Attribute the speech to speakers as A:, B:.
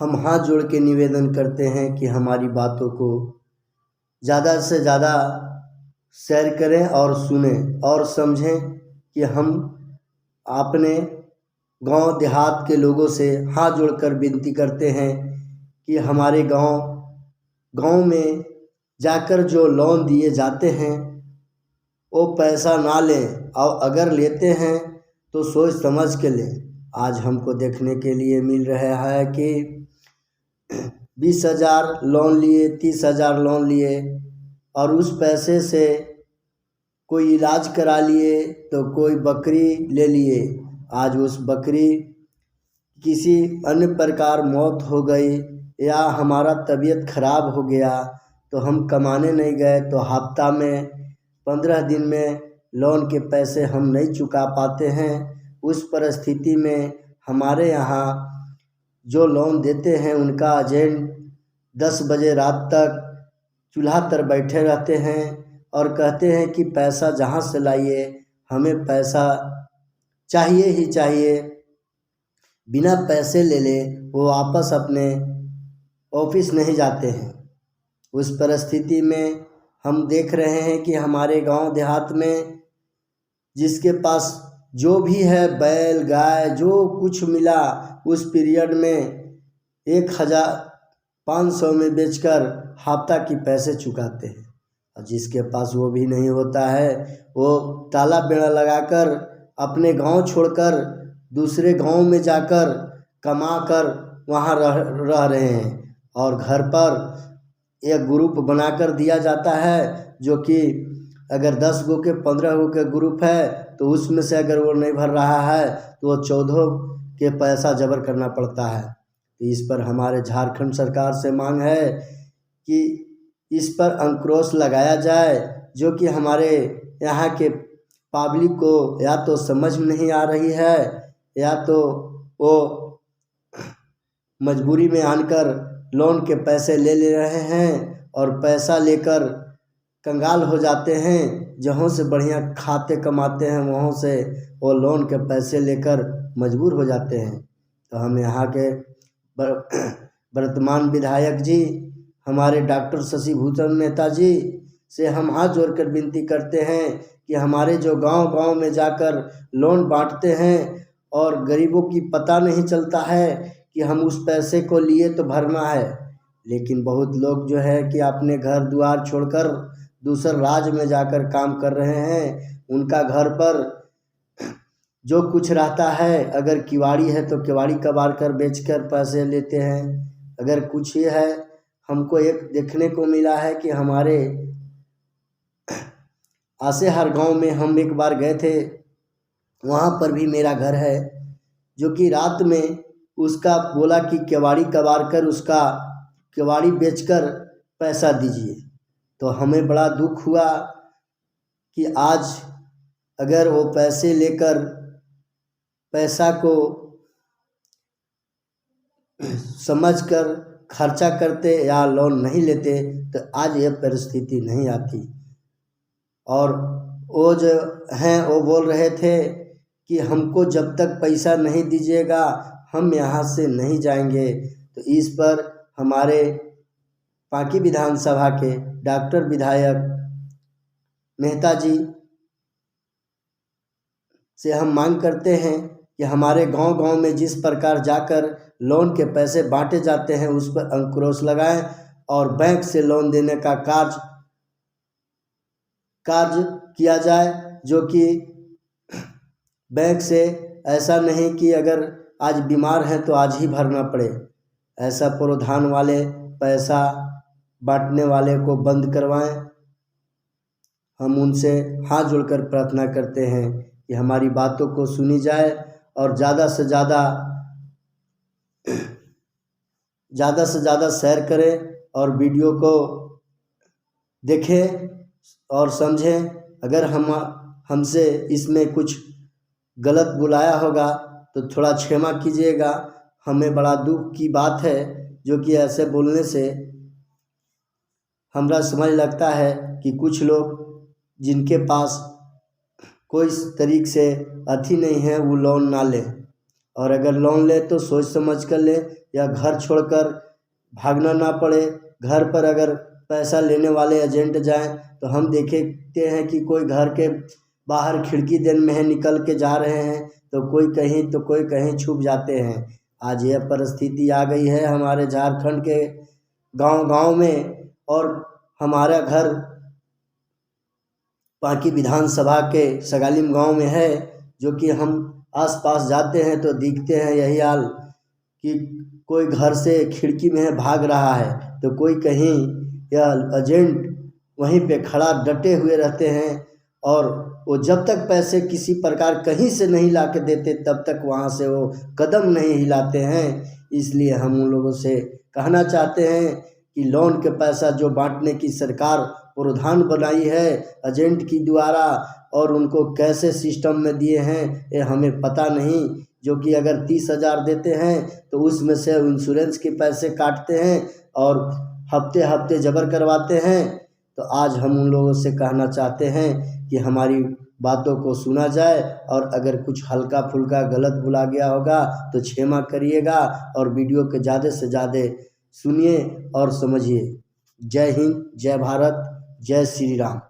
A: हम हाथ जोड़ के निवेदन करते हैं कि हमारी बातों को ज़्यादा से ज़्यादा शेयर करें और सुनें और समझें कि हम अपने गांव देहात के लोगों से हाथ जोड़कर विनती करते हैं कि हमारे गांव में जाकर जो लोन दिए जाते हैं वो पैसा ना लें, और अगर लेते हैं तो सोच समझ के लें। आज हमको देखने के लिए मिल रहा है कि 20,000 लोन लिए, 30,000 लोन लिए और उस पैसे से कोई इलाज करा लिए तो कोई बकरी ले लिए। आज उस बकरी किसी अन्य प्रकार मौत हो गई या हमारा तबीयत खराब हो गया तो हम कमाने नहीं गए तो हफ्ता में 15 दिन में लोन के पैसे हम नहीं चुका पाते हैं। उस परिस्थिति में हमारे यहाँ जो लोन देते हैं उनका एजेंट 10 बजे रात तक चूल्हा तर बैठे रहते हैं और कहते हैं कि पैसा जहाँ से लाइए, हमें पैसा चाहिए ही चाहिए, बिना पैसे ले ले वो वापस अपने ऑफिस नहीं जाते हैं। उस परिस्थिति में हम देख रहे हैं कि हमारे गांव देहात में जिसके पास जो भी है, बैल गाय जो कुछ मिला उस पीरियड में 1,500 में बेचकर हफ्ता की पैसे चुकाते हैं। और जिसके पास वो भी नहीं होता है वो ताला बेड़ा लगाकर अपने गांव छोड़कर दूसरे गांव में जाकर कमा कर वहाँ रह रहे हैं। और घर पर एक ग्रुप बनाकर दिया जाता है जो कि अगर 10 गो के 15 गो के ग्रुप है तो उसमें से अगर वो नहीं भर रहा है तो वो 14 के पैसा जबर करना पड़ता है। तो इस पर हमारे झारखंड सरकार से मांग है कि इस पर अंकुश लगाया जाए, जो कि हमारे यहाँ के पब्लिक को या तो समझ में नहीं आ रही है या तो वो मजबूरी में आकर लोन के पैसे ले रहे हैं और पैसा लेकर कंगाल हो जाते हैं। जहाँ से बढ़िया खाते कमाते हैं वहाँ से वो लोन के पैसे लेकर मजबूर हो जाते हैं। तो हम यहाँ के वर्तमान विधायक जी हमारे डॉक्टर शशि भूषण मेहता जी से हम हाथ जोड़कर विनती करते हैं कि हमारे जो गांव में जाकर लोन बांटते हैं और गरीबों की पता नहीं चलता है कि हम उस पैसे को लिए तो भरना है, लेकिन बहुत लोग जो है कि अपने घर द्वार छोड़कर दूसरे राज्य में जाकर काम कर रहे हैं। उनका घर पर जो कुछ रहता है, अगर किवाड़ी है तो किवाड़ी कबाड़ कर बेचकर पैसे लेते हैं। अगर कुछ ही है, हमको एक देखने को मिला है कि हमारे आसेहर गांव में हम एक बार गए थे, वहाँ पर भी मेरा घर है, जो कि रात में उसका बोला कि किवाड़ी कबाड़ कर उसका किवाड़ी बेचकर पैसा दीजिए। तो हमें बड़ा दुख हुआ कि आज अगर वो पैसे लेकर पैसा को समझकर खर्चा करते या लोन नहीं लेते तो आज ये परिस्थिति नहीं आती। और वो जो हैं वो बोल रहे थे कि हमको जब तक पैसा नहीं दीजिएगा हम यहाँ से नहीं जाएंगे। तो इस पर हमारे पांकी विधानसभा के डॉक्टर विधायक मेहता जी से हम मांग करते हैं कि हमारे गांव में जिस प्रकार जाकर लोन के पैसे बांटे जाते हैं उस पर अंकुश लगाएं और बैंक से लोन देने का कार्य किया जाए, जो कि बैंक से ऐसा नहीं कि अगर आज बीमार हैं तो आज ही भरना पड़े। ऐसा प्रावधान वाले पैसा बांटने वाले को बंद करवाएं। हम उनसे हाथ जोड़कर प्रार्थना करते हैं कि हमारी बातों को सुनी जाए और ज़्यादा से ज़्यादा शेयर करें और वीडियो को देखें और समझें। अगर हमसे इसमें कुछ गलत बुलाया होगा तो थोड़ा क्षमा कीजिएगा। हमें बड़ा दुख की बात है जो कि ऐसे बोलने से हमरा समझ लगता है कि कुछ लोग जिनके पास कोई तरीक़े से अथी नहीं है वो लोन ना लें। और अगर लोन ले तो सोच समझ कर ले, या घर छोड़कर भागना ना पड़े। घर पर अगर पैसा लेने वाले एजेंट जाएं तो हम देखते हैं कि कोई घर के बाहर खिड़की देन में निकल के जा रहे हैं, तो कोई कहीं तो कोई कहीं छुप जाते हैं। आज यह परिस्थिति आ गई है हमारे झारखंड के गांव-गांव में। और हमारा घर पांकी विधानसभा के सगालिम गांव में है, जो कि हम आसपास जाते हैं तो दिखते हैं यही हाल कि कोई घर से खिड़की में भाग रहा है तो कोई कहीं, या एजेंट वहीं पे खड़ा डटे हुए रहते हैं। और वो जब तक पैसे किसी प्रकार कहीं से नहीं ला के देते तब तक वहाँ से वो कदम नहीं हिलाते हैं। इसलिए हम उन लोगों से कहना चाहते हैं कि लोन के पैसा जो बांटने की सरकार प्रावधान बनाई है एजेंट की द्वारा, और उनको कैसे सिस्टम में दिए हैं ये हमें पता नहीं। जो कि अगर 30,000 देते हैं तो उसमें से इंश्योरेंस के पैसे काटते हैं और हफ्ते हफ्ते जबर करवाते हैं। तो आज हम उन लोगों से कहना चाहते हैं कि हमारी बातों को सुना जाए, और अगर कुछ हल्का फुल्का गलत बोला गया होगा तो क्षमा करिएगा, और वीडियो के ज़्यादा से ज़्यादा सुनिए और समझिए। जय हिंद, जय भारत, जय श्री राम।